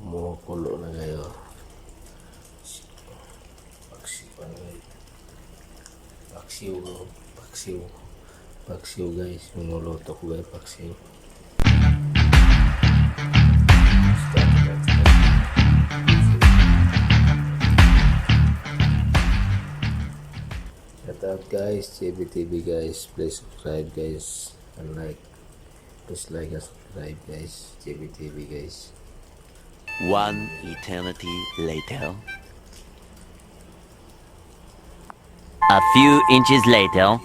Kumukulo na kayo. Paksiw guys, minuluto ko guys, paksiw. Shout out guys, JBTV guys, please subscribe guys, and like, please like and subscribe guys, JBTV guys. One eternity later. A few inches later.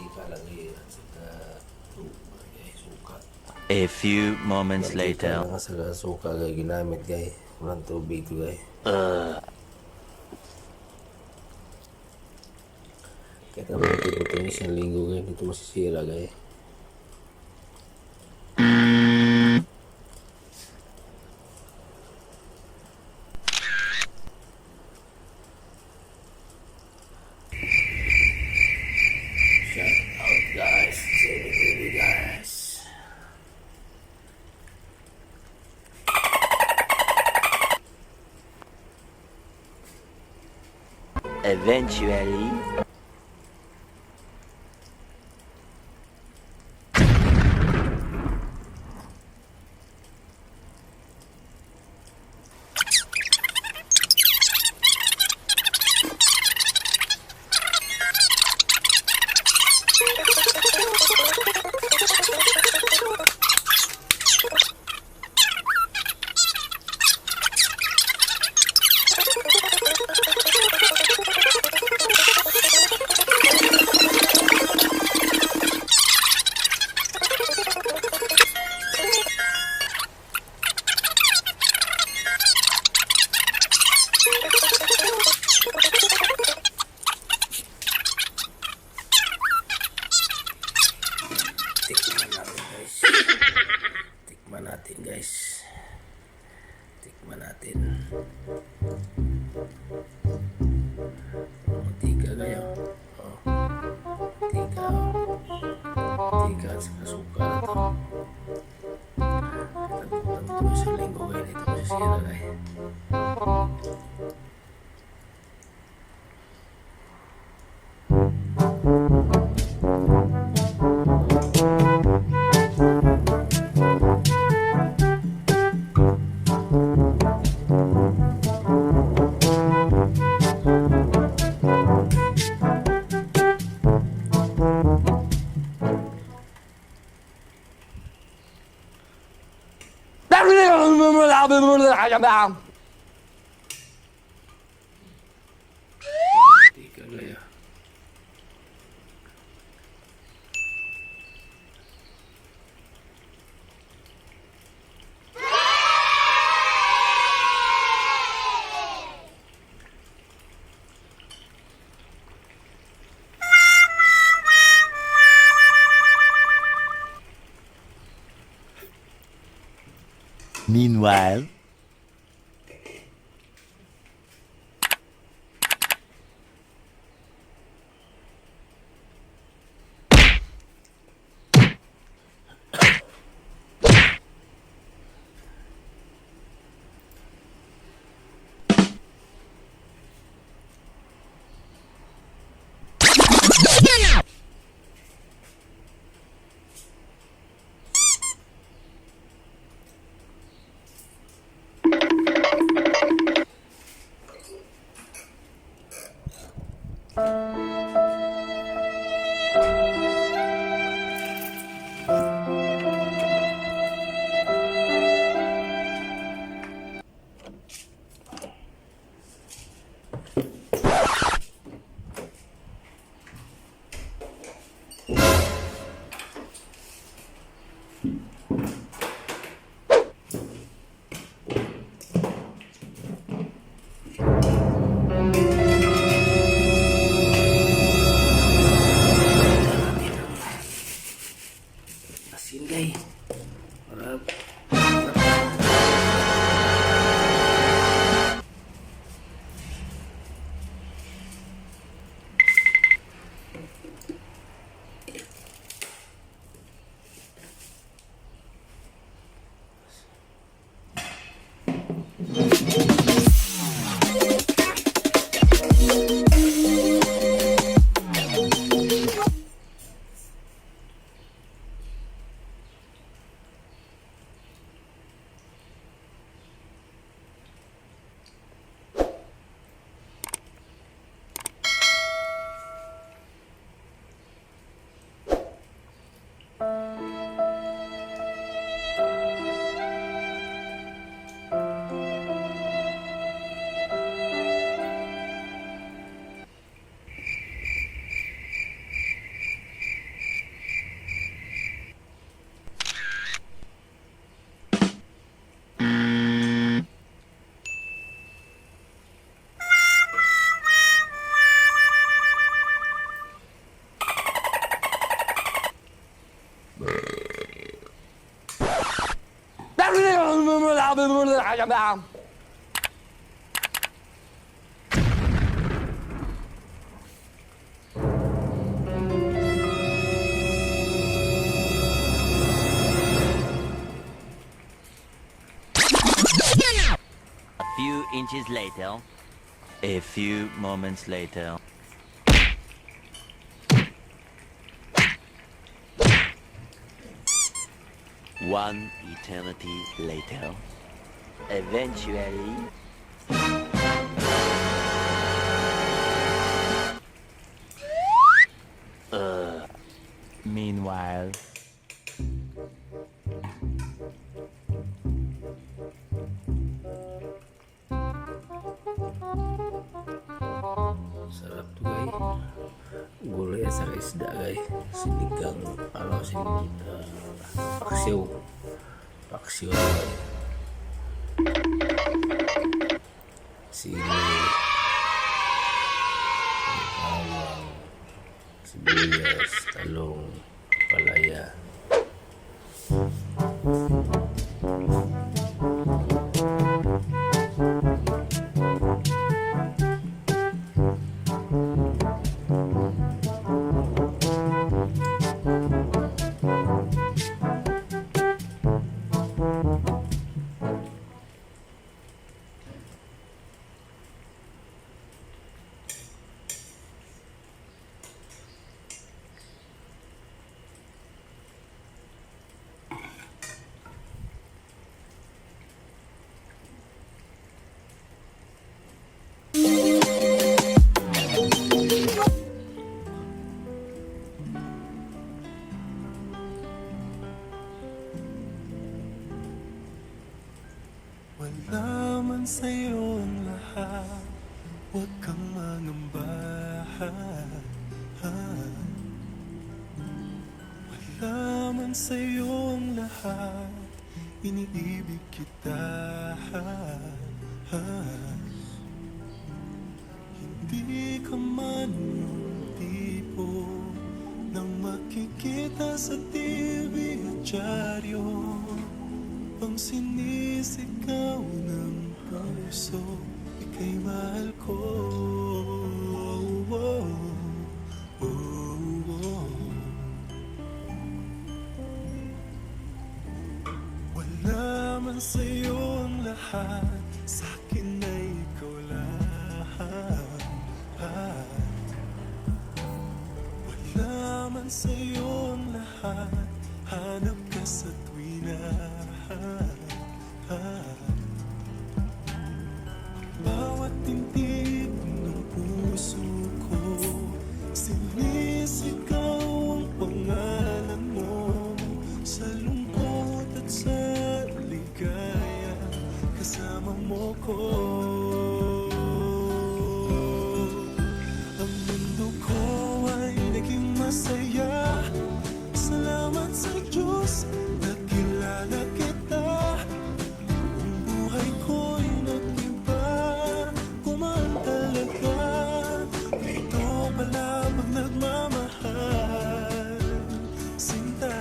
A few moments later. Suka guys, ginamit guys, walang tubig guys. Kahit ang buti-buti ng isang linggo guys, dito masisira guys. Shout out guys, JBTV guys. Eventually. Tikman natin guys. Tikman natin. Mantika kayo. Mantika. Mantika at saka suka na ito. Ito sa linggo kayo. Dito masisira kayo. Mantika kayo. Meanwhile. A few inches later. A few moments later. One eternity later. Eventually. Meanwhile. Sarap tuh guys, gulai sa isda guys, sinigang ano paksiw guys. Sili, bawang, sibuyas, talong, palaya. Wala man sa'yo ang lahat, huwag kang mangamba. Wala man sa'yo ang lahat, iniibig kita. Hindi ka man yung tipo nang makikita sa TV at dyaryo, ang sinisigaw ng puso, ika'y mahal ko. Oh, oh, oh. Wala man sa'yo ang lahat, sa'kin ay ikaw lang. Wala man sa'yo ang lahat, hanap ka sa tuwina. Bawat tintib ng puso ko, sinisigaw ang pangalan mo. Sa lungkot at sa ligaya, kasama mo ko. Ang mundo ko ay naging masaya, salamat sa Diyos, nakilala kita. Ang buhay ko'y nag-iba, kumaan talaga. Ito pala pag nagmamahal, sinta.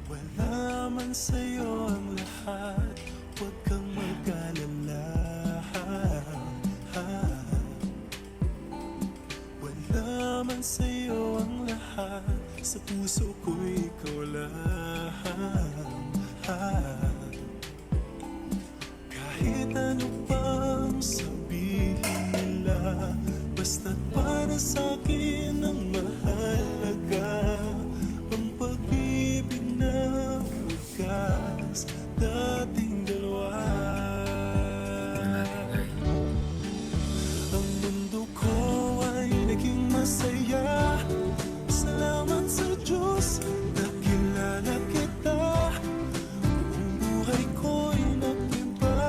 Wala man sa'yo ang lahat, huwag kang mag-alala. Wala man sa'yo ang lahat, sa puso ko'y ikaw lang. Kahit ano pang sabihin nila, basta't para sa'kin ang mahalaga. Ang pag-ibig na wagas, dating dalawa. Ang mundo ko ay naging masaya, salamat sa Diyos, nakilala kita. Ang buhay ko'y nag-iba,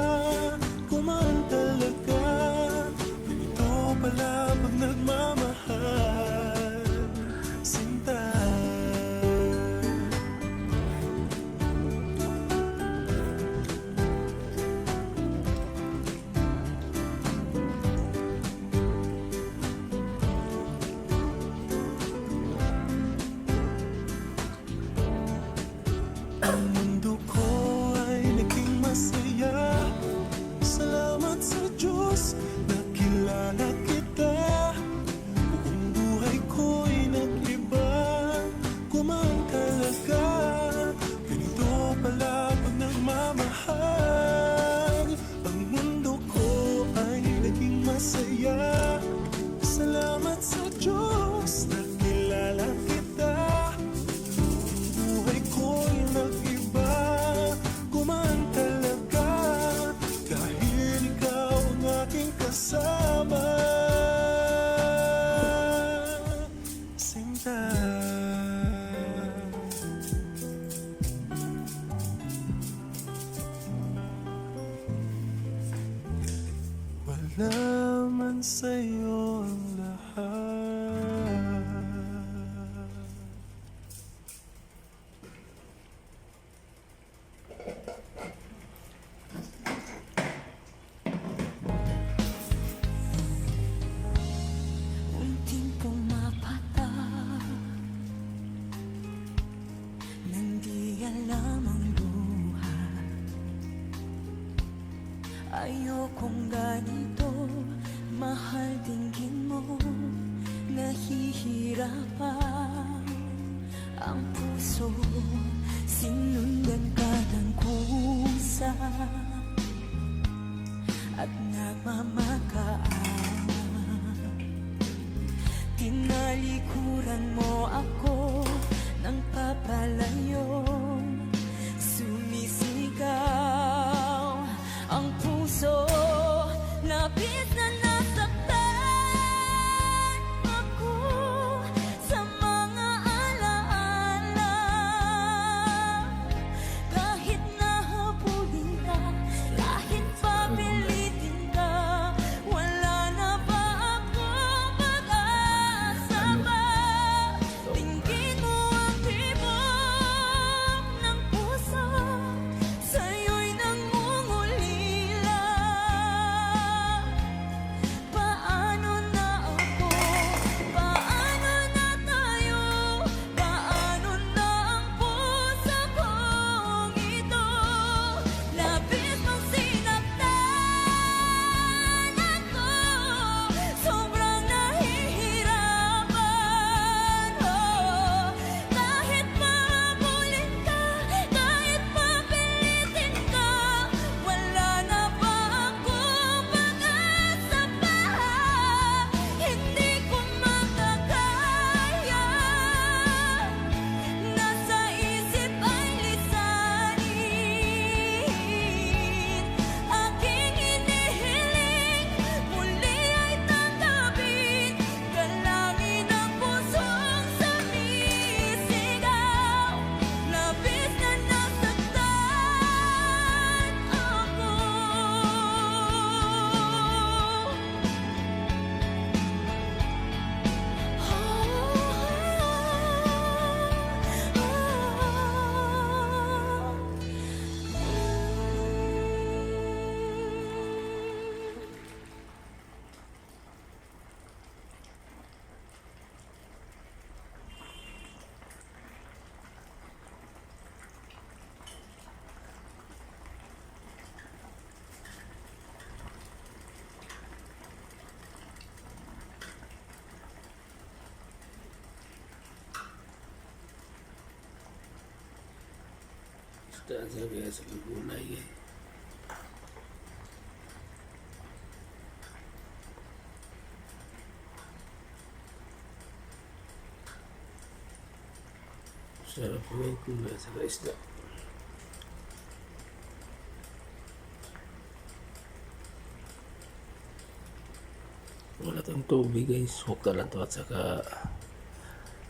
kumaan talaga. Ito pala pag nagmamahal. naman sa'yo ang lahat. Munting pumapata nang di alam ang luha. Ayokong ganito, mahal dinggin mo. Nahihirapan ang puso, sinundan ka ng kusa at nagmamakaan. Tinalikuran mo ako ng papalayo, sumisigaw ang puso, labis na nasaktan ako sa mga alaala. Kahit nahabulin ka, kahit papilitin ka, wala na ba akong pag-asa pa? Tingin mo ang tibok ng puso, sa'yo'y nangungulila. Paano na ako? Paano na tayo? Paano na ang puso kong ito? Labis mong sinaktan ako, sobrang nahihirapan. Oh, kahit mahabulin ka, kahit papilitin ka, wala na ba akong pag-asa pa? Hindi ko makakaya, nasa isip ay lisanin. Aking hinihiling, muli ay tanggapin, dalangin ang pusong sumisigaw. Labis na nasaktan ako. Isda sa guys, sa gulay eh. Sarap mo yung gulay sa isda. Wala tong tubig guys, hukta lang to at saka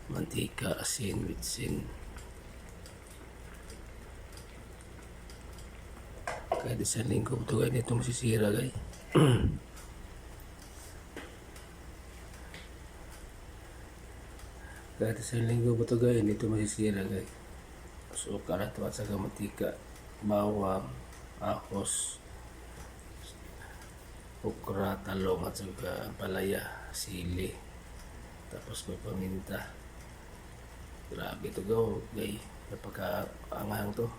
mantika, asin, vitsin. Kahit isang linggo ito guys, ito masisira guys. Kahit isang linggo ito guys, ito masisira guys. Suka lang to at saka mantika, bawang, ahos, okra, talong at saka palaya, sili, tapos may paminta. Grabe ito guys, napaka-anghang to.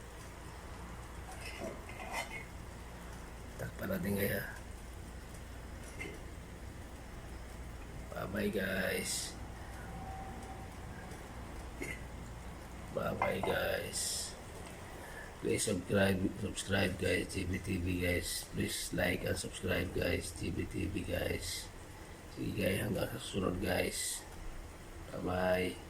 Takpan natin kaya. Bye-bye guys. Bye-bye guys. Please subscribe guys, GBTV guys. Please like and subscribe guys, GBTV guys. Sige guys, hanggang sa susunod guys. Bye-bye.